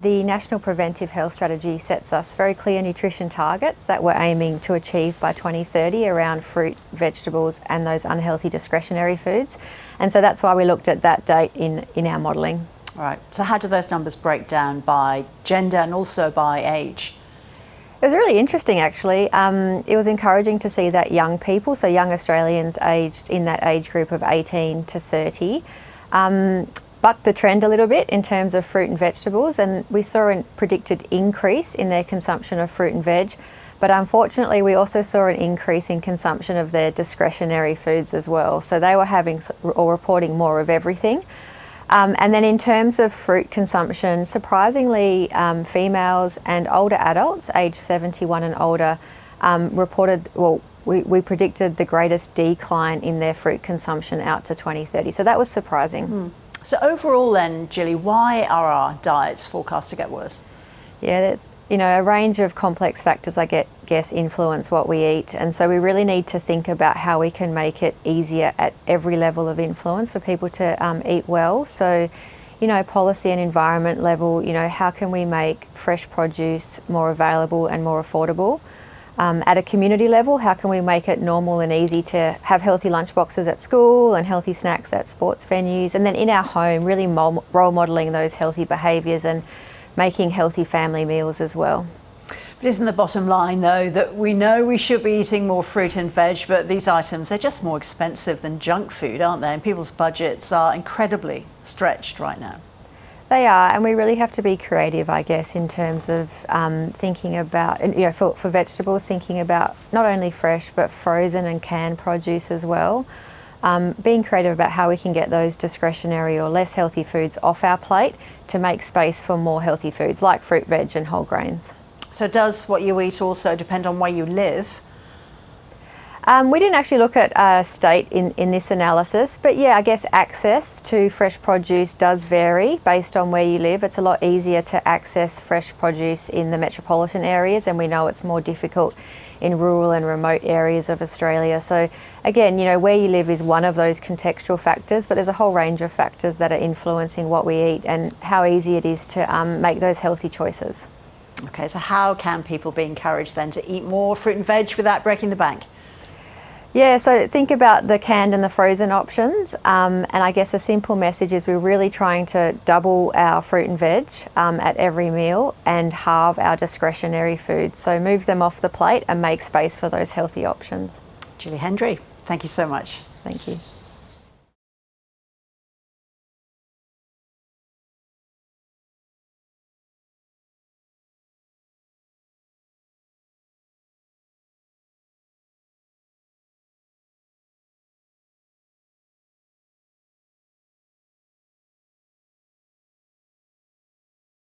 The National Preventive Health Strategy sets us very clear nutrition targets that we're aiming to achieve by 2030 around fruit, vegetables and those unhealthy discretionary foods. And so that's why we looked at that date in our modelling. All right, so how do those numbers break down by gender and also by age? It was really interesting actually. It was encouraging to see that young people, so young Australians aged in that age group of 18 to 30, bucked the trend a little bit in terms of fruit and vegetables, and we saw a predicted increase in their consumption of fruit and veg, but unfortunately we also saw an increase in consumption of their discretionary foods as well. So they were having or reporting more of everything. And then in terms of fruit consumption, surprisingly females and older adults aged 71 and older reported, well, we predicted the greatest decline in their fruit consumption out to 2030. So that was surprising. So overall then, Gilly, why are our diets forecast to get worse? Yeah, there's, a range of complex factors, I guess, influence what we eat. And so we really need to think about how we can make it easier at every level of influence for people to eat well. So, policy and environment level, how can we make fresh produce more available and more affordable? At a community level, how can we make it normal and easy to have healthy lunchboxes at school and healthy snacks at sports venues? And then in our home, really role modelling those healthy behaviours and making healthy family meals as well. But isn't the bottom line, though, that we know we should be eating more fruit and veg, but these items, they're just more expensive than junk food, aren't they? And people's budgets are incredibly stretched right now. They are, and we really have to be creative, I guess, in terms of thinking about, for vegetables, thinking about not only fresh but frozen and canned produce as well. Being creative about how we can get those discretionary or less healthy foods off our plate to make space for more healthy foods like fruit, veg and whole grains. So does what you eat also depend on where you live? We didn't actually look at state in this analysis, but yeah, I guess access to fresh produce does vary based on where you live. It's a lot easier to access fresh produce in the metropolitan areas, and we know it's more difficult in rural and remote areas of Australia. So again, where you live is one of those contextual factors, but there's a whole range of factors that are influencing what we eat and how easy it is to make those healthy choices. Okay, so how can people be encouraged then to eat more fruit and veg without breaking the bank? Yeah, so think about the canned and the frozen options, and I guess a simple message is we're really trying to double our fruit and veg at every meal and halve our discretionary foods. So move them off the plate and make space for those healthy options. Gilly Hendry, thank you so much. Thank you.